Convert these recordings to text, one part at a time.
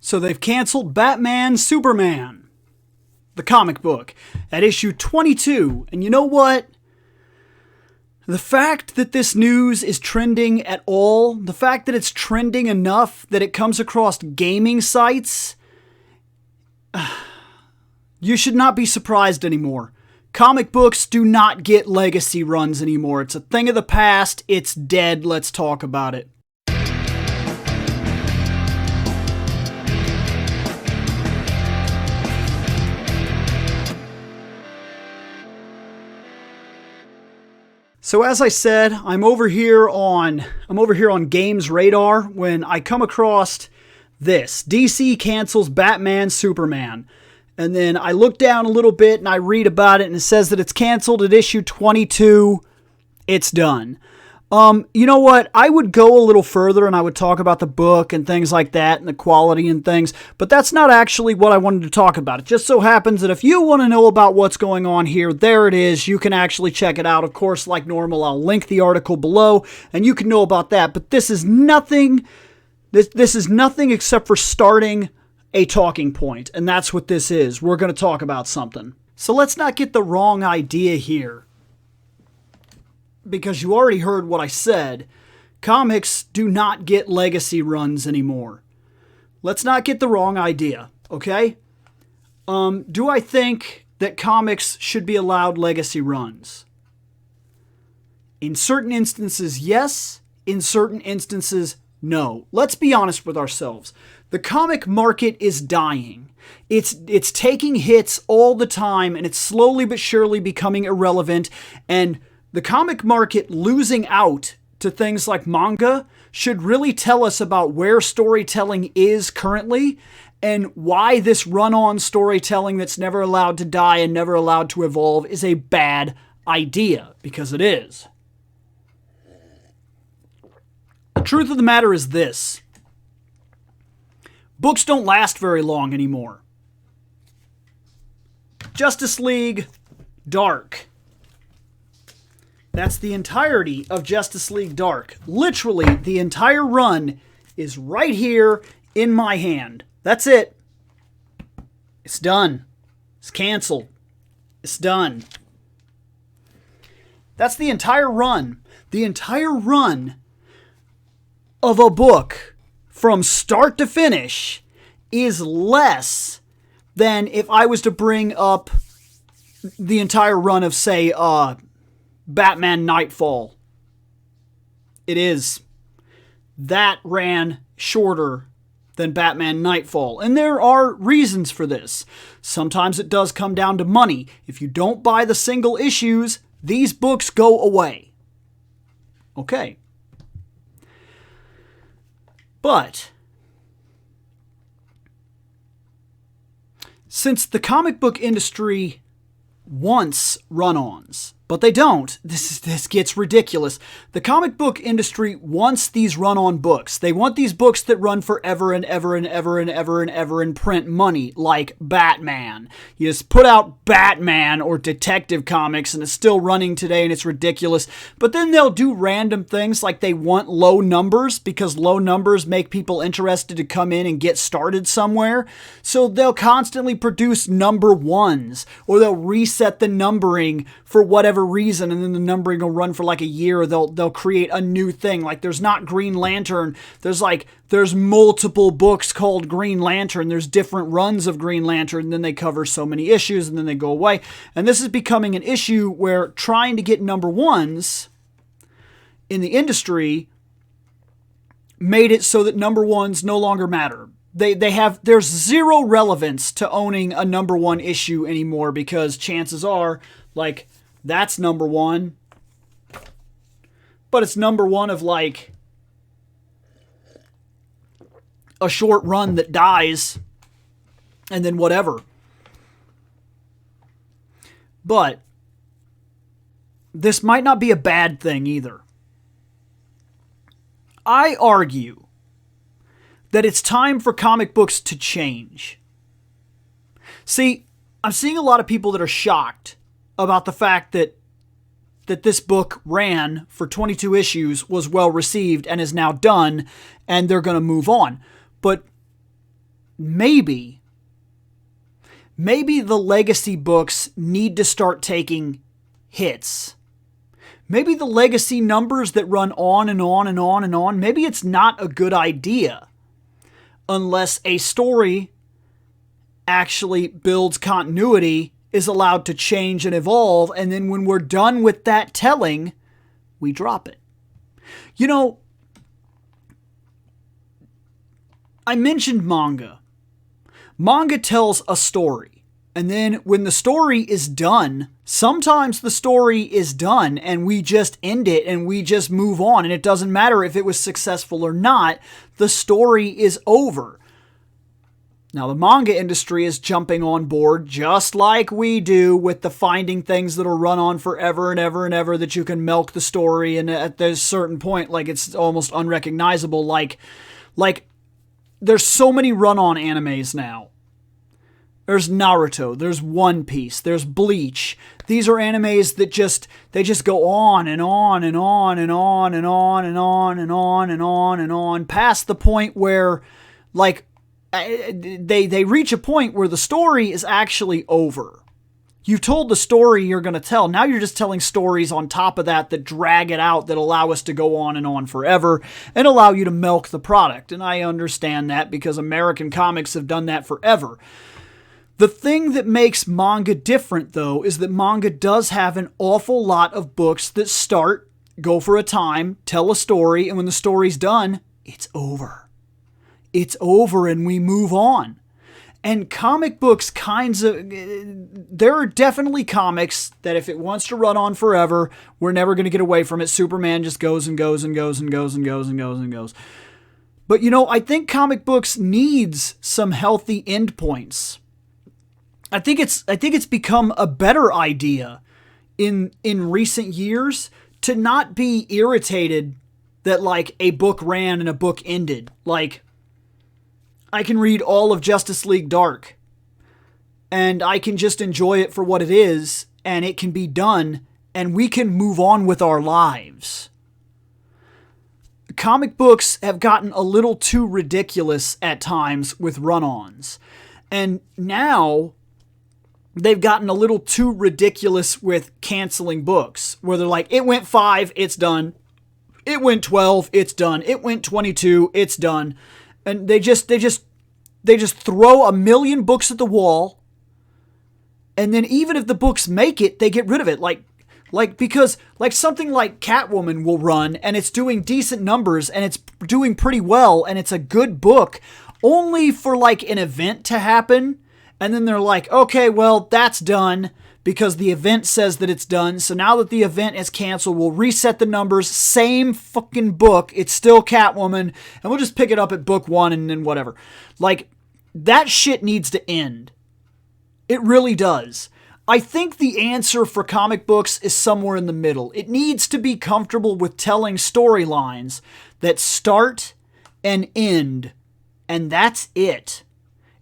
So they've canceled Batman Superman, the comic book, at issue 22. And you know what? The fact that this news is trending at all, the fact that it's trending enough that it comes across gaming sites, you should not be surprised anymore. Comic books do not get legacy runs anymore. It's a thing of the past. It's dead. Let's talk about it. So as I said, I'm over here on Games Radar when I come across this. DC cancels Batman Superman. And then I look down a little bit and I read about it and it says that it's canceled at issue 22. It's done. You know what? I would go a little further and I would talk about the book and things like that and the quality and things, but that's not actually what I wanted to talk about. It just so happens that if you want to know about what's going on here, there it is. You can actually check it out. Of course, like normal, I'll link the article below and you can know about that, but this is nothing. This is nothing except for starting a talking point, and that's what this is. We're going to talk about something. So let's not get the wrong idea here, because you already heard what I said. Comics do not get legacy runs anymore. Let's not get the wrong idea, okay? Do I think that comics should be allowed legacy runs? In certain instances, yes. In certain instances, no. Let's be honest with ourselves. The comic market is dying. It's taking hits all the time, and it's slowly but surely becoming irrelevant, and the comic market losing out to things like manga should really tell us about where storytelling is currently and why this run-on storytelling that's never allowed to die and never allowed to evolve is a bad idea, because it is. The truth of the matter is this. Books don't last very long anymore. Justice League Dark. That's the entirety of Justice League Dark. Literally, the entire run is right here in my hand. That's it. It's done. It's canceled. It's done. That's the entire run. The entire run of a book from start to finish is less than if I was to bring up the entire run of, say, Batman Nightfall. It is. That ran shorter than Batman Nightfall. And there are reasons for this. Sometimes it does come down to money. If you don't buy the single issues, these books go away. Okay. But since the comic book industry wants run-ons, but they don't. This gets ridiculous. The comic book industry wants these run-on books. They want these books that run forever and ever and ever and ever and ever and print money, like Batman. You just put out Batman or Detective Comics and it's still running today and it's ridiculous. But then they'll do random things like they want low numbers because low numbers make people interested to come in and get started somewhere. So they'll constantly produce number ones, or they'll reset the numbering for whatever reason, and then the numbering will run for like a year, or they'll create a new thing. Like there's not Green Lantern, there's multiple books called Green Lantern, there's different runs of Green Lantern, and then they cover so many issues and then they go away. And this is becoming an issue where trying to get number ones in the industry made it so that number ones no longer matter. There's zero relevance to owning a number one issue anymore, because chances are, like, that's number one, but it's number one of like a short run that dies and then whatever. But this might not be a bad thing either. I argue that it's time for comic books to change. See, I'm seeing a lot of people that are shocked about the fact that this book ran for 22 issues, was well received, and is now done, and they're going to move on. But maybe the legacy books need to start taking hits. Maybe the legacy numbers that run on and on and on and on, maybe it's not a good idea unless a story actually builds continuity, is allowed to change and evolve, and then when we're done with that telling, we drop it. You know, I mentioned manga. Manga tells a story, and then when the story is done, sometimes the story is done and we just end it and we just move on, and it doesn't matter if it was successful or not, the story is over. Now, the manga industry is jumping on board just like we do with the finding things that'll run on forever and ever and ever that you can milk the story, and at this certain point, like, it's almost unrecognizable. Like there's so many run-on animes now. There's Naruto, there's One Piece, there's Bleach. These are animes that they just go on and on and on and on and on and on and on and on and on, past the point where, like, they reach a point where the story is actually over. You've told the story you're going to tell. Now you're just telling stories on top of that drag it out, that allow us to go on and on forever and allow you to milk the product. And I understand that because American comics have done that forever. The thing that makes manga different, though, is that manga does have an awful lot of books that start, go for a time, tell a story, and when the story's done, it's over. It's over and we move on. And comic books there are definitely comics that if it wants to run on forever, we're never going to get away from it. Superman just goes and goes and goes and goes and goes and goes and goes. But, you know, I think comic books needs some healthy endpoints. I think it's become a better idea in recent years to not be irritated that, like, a book ran and a book ended. Like, I can read all of Justice League Dark, and I can just enjoy it for what it is, and it can be done, and we can move on with our lives. Comic books have gotten a little too ridiculous at times with run-ons, and now they've gotten a little too ridiculous with canceling books, where they're like, it went 5, it's done. It went 12, it's done. It went 22, it's done. And they just throw a million books at the wall, and then even if the books make it, they get rid of it. Because something like Catwoman will run, and it's doing decent numbers, and it's doing pretty well, and it's a good book, only for, like, an event to happen, and then they're like, okay, well, that's done, because the event says that it's done, so now that the event is canceled, we'll reset the numbers, same fucking book, it's still Catwoman, and we'll just pick it up at book 1 and then whatever. Like, that shit needs to end. It really does. I think the answer for comic books is somewhere in the middle. It needs to be comfortable with telling storylines that start and end, and that's it.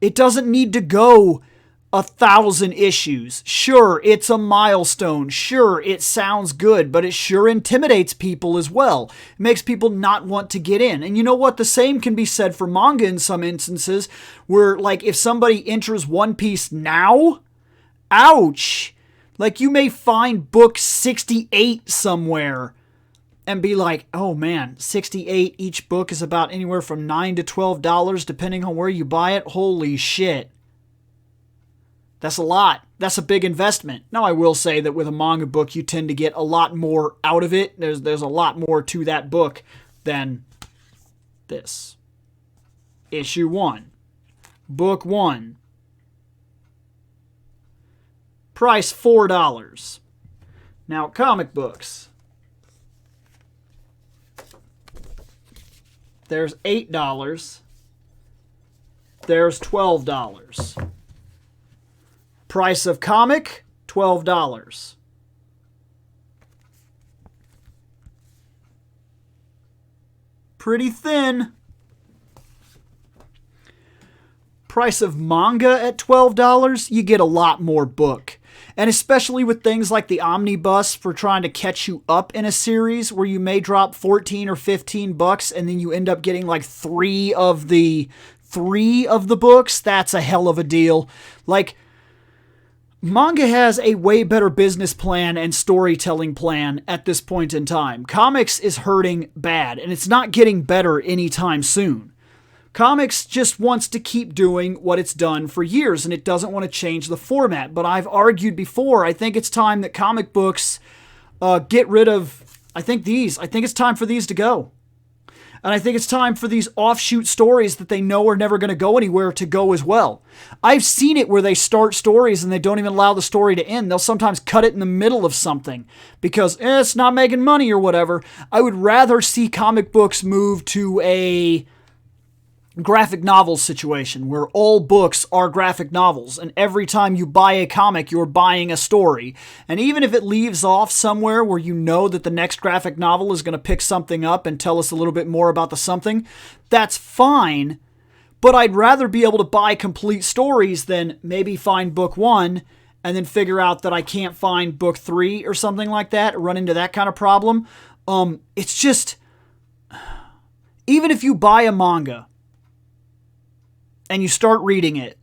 It doesn't need to go 1,000 issues. Sure, it's a milestone. Sure, it sounds good, but it sure intimidates people as well. It makes people not want to get in. And you know what? The same can be said for manga in some instances, where, like, if somebody enters One Piece now, ouch! Like, you may find book 68 somewhere and be like, oh man, 68, each book is about anywhere from $9 to $12, depending on where you buy it. Holy shit. That's a lot. That's a big investment. Now, I will say that with a manga book, you tend to get a lot more out of it. There's a lot more to that book than this. Issue 1. Book 1. Price $4. Now, comic books. There's $8. There's $12. Price of comic, $12. Pretty thin. Price of manga at $12, you get a lot more book. And especially with things like the omnibus for trying to catch you up in a series where you may drop $14 or $15 and then you end up getting like 3 of the 3 of the books, that's a hell of a deal. Like, manga has a way better business plan and storytelling plan at this point in time. Comics is hurting bad, and it's not getting better anytime soon. Comics just wants to keep doing what it's done for years, and it doesn't want to change the format. But I've argued before, I think it's time that comic books get rid of, I think it's time for these to go. And I think it's time for these offshoot stories that they know are never going to go anywhere to go as well. I've seen it where they start stories and they don't even allow the story to end. They'll sometimes cut it in the middle of something because it's not making money or whatever. I would rather see comic books move to a graphic novels situation where all books are graphic novels, and every time you buy a comic, you're buying a story. And even if it leaves off somewhere where you know that the next graphic novel is going to pick something up and tell us a little bit more about the something, that's fine. But I'd rather be able to buy complete stories than maybe find book 1 and then figure out that I can't find book 3 or something like that, run into that kind of problem. It's just, even if you buy a manga and you start reading it,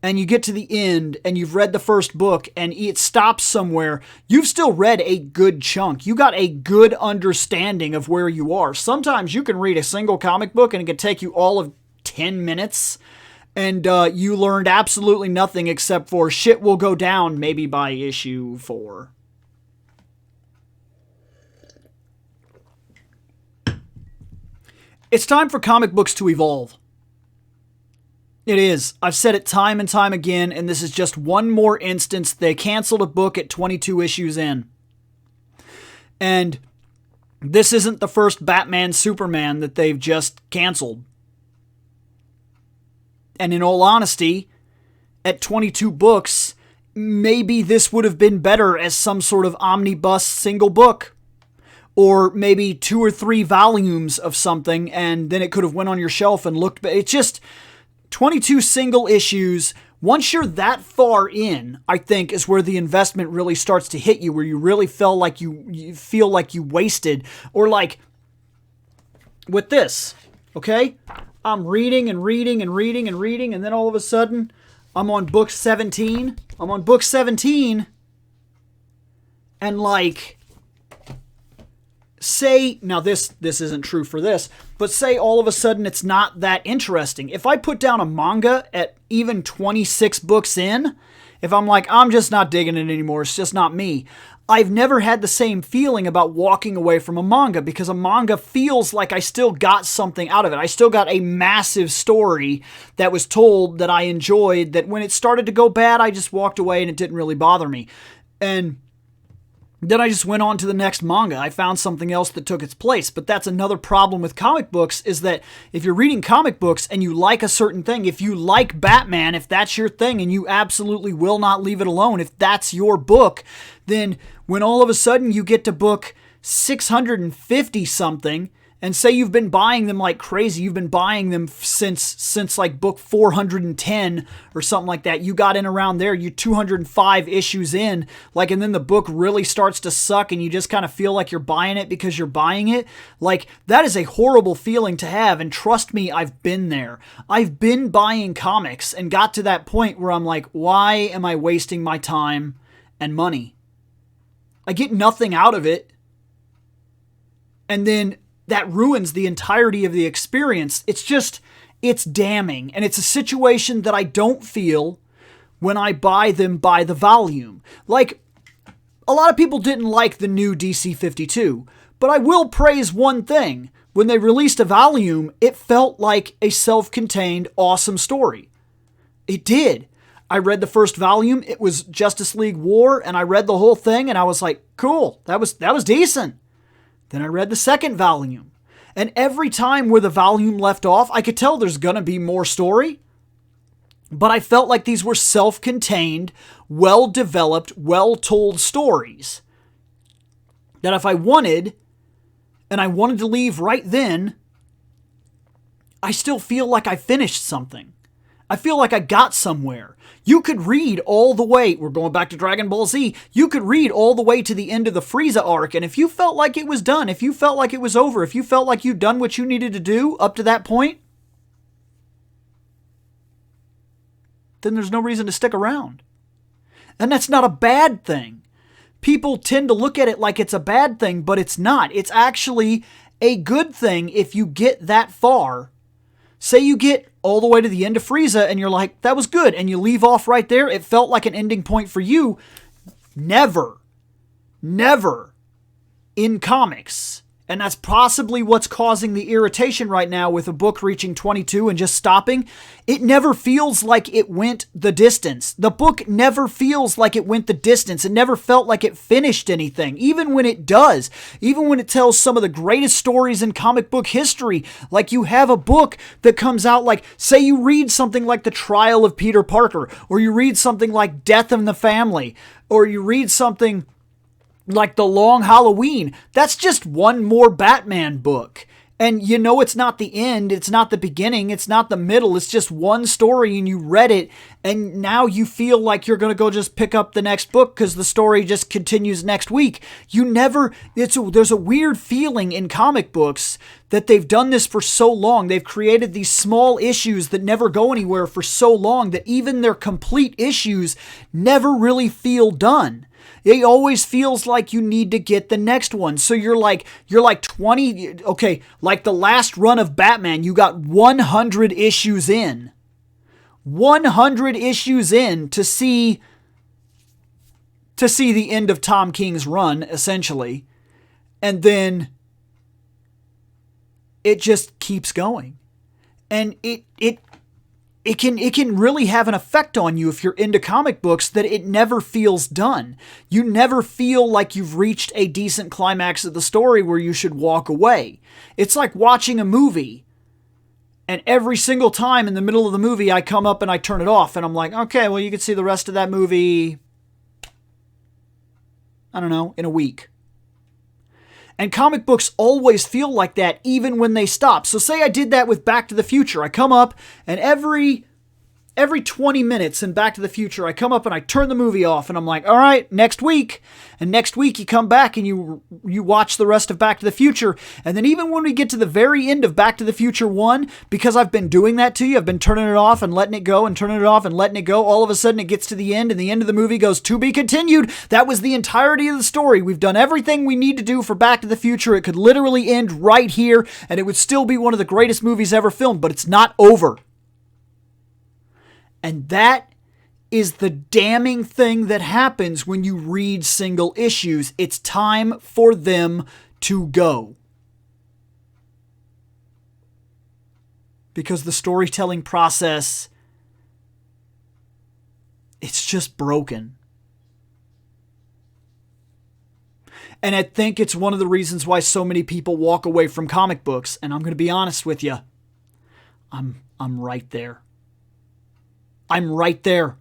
and you get to the end, and you've read the first book, and it stops somewhere, you've still read a good chunk. You got a good understanding of where you are. Sometimes you can read a single comic book, and it can take you all of 10 minutes, and you learned absolutely nothing except for shit will go down maybe by issue 4. It's time for comic books to evolve. It is. I've said it time and time again, and this is just one more instance. They canceled a book at 22 issues in. And this isn't the first Batman Superman that they've just canceled. And in all honesty, at 22 books, maybe this would have been better as some sort of omnibus single book. Or maybe 2 or 3 volumes of something, and then it could have went on your shelf and looked... It's just... 22 single issues, once you're that far in, I think, is where the investment really starts to hit you, where you really feel like you wasted. Or like, with this, okay? I'm reading and reading and reading and reading, and then all of a sudden, I'm on book 17. I'm on book 17, and like... Say, now this isn't true for this, but say all of a sudden it's not that interesting. If I put down a manga at even 26 books in, if I'm like, I'm just not digging it anymore, it's just not me, I've never had the same feeling about walking away from a manga, because a manga feels like I still got something out of it. I still got a massive story that was told that I enjoyed, that when it started to go bad, I just walked away and it didn't really bother me. And then I just went on to the next manga. I found something else that took its place. But that's another problem with comic books, is that if you're reading comic books and you like a certain thing, if you like Batman, if that's your thing and you absolutely will not leave it alone, if that's your book, then when all of a sudden you get to book 650 something, and say you've been buying them like crazy, you've been buying them since like book 410 or something like that. You got in around there, you 205 issues in, like, and then the book really starts to suck and you just kind of feel like you're buying it because you're buying it. Like, that is a horrible feeling to have, and trust me, I've been there. I've been buying comics and got to that point where I'm like, why am I wasting my time and money? I get nothing out of it. And then that ruins the entirety of the experience. It's damning. And it's a situation that I don't feel when I buy them by the volume. Like, a lot of people didn't like the new DC 52, but I will praise one thing. When they released a volume, it felt like a self-contained, awesome story. It did. I read the first volume. It was Justice League War, and I read the whole thing, and I was like, cool, that was decent. Then I read the second volume. And every time where the volume left off, I could tell there's going to be more story. But I felt like these were self-contained, well-developed, well-told stories. That if I wanted, and I wanted to leave right then, I still feel like I finished something. I feel like I got somewhere. You could read all the way, we're going back to Dragon Ball Z, you could read all the way to the end of the Frieza arc, and if you felt like it was done, if you felt like it was over, if you felt like you'd done what you needed to do up to that point, then there's no reason to stick around. And that's not a bad thing. People tend to look at it like it's a bad thing, but it's not. It's actually a good thing if you get that far. Say you get all the way to the end of Frieza and you're like, that was good, and you leave off right there. It felt like an ending point for you. Never in comics. And that's possibly what's causing the irritation right now with a book reaching 22 and just stopping. It never feels like it went the distance. The book never feels like it went the distance. It never felt like it finished anything, even when it does. Even when it tells some of the greatest stories in comic book history. Like you have a book that comes out like, say you read something like The Trial of Peter Parker, or you read something like Death in the Family, or you read something like The Long Halloween. That's just one more Batman book. And you know it's not the end, it's not the beginning, it's not the middle, it's just one story and you read it and now you feel like you're going to go just pick up the next book because the story just continues next week. There's a weird feeling in comic books that they've done this for so long. They've created these small issues that never go anywhere for so long that even their complete issues never really feel done. It always feels like you need to get the next one. So you're like 20, okay, like the last run of Batman, you got 100 issues in. 100 issues in to see the end of Tom King's run, essentially. And then it just keeps going. And it can really have an effect on you if you're into comic books that it never feels done. You never feel like you've reached a decent climax of the story where you should walk away. It's like watching a movie, and every single time in the middle of the movie I come up and I turn it off and I'm like, okay, well you can see the rest of that movie, I don't know, in a week. And comic books always feel like that even when they stop. So say I did that with Back to the Future. I come up and every 20 minutes in Back to the Future, I come up and I turn the movie off and I'm like, all right, next week. And next week you come back and you watch the rest of Back to the Future. And then even when we get to the very end of Back to the Future 1, because I've been doing that to you, I've been turning it off and letting it go and turning it off and letting it go. All of a sudden it gets to the end and the end of the movie goes to be continued. That was the entirety of the story. We've done everything we need to do for Back to the Future. It could literally end right here and it would still be one of the greatest movies ever filmed, but it's not over. And that is the damning thing that happens when you read single issues. It's time for them to go. Because the storytelling process, it's just broken. And I think it's one of the reasons why so many people walk away from comic books. And I'm going to be honest with you. I'm right there. I'm right there.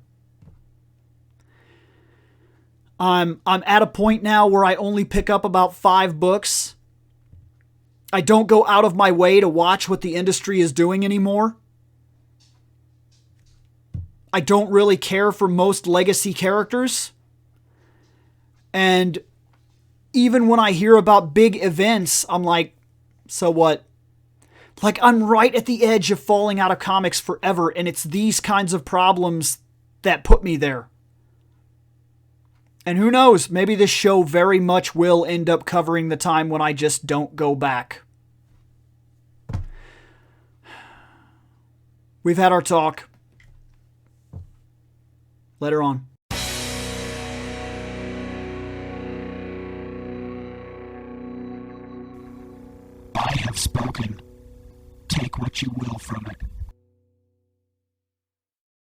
I'm at a point now where I only pick up about 5 books. I don't go out of my way to watch what the industry is doing anymore. I don't really care for most legacy characters. And even when I hear about big events, I'm like, so what? Like, I'm right at the edge of falling out of comics forever, and it's these kinds of problems that put me there. And who knows, maybe this show very much will end up covering the time when I just don't go back. We've had our talk. Later on. I have spoken. Take what you will from it.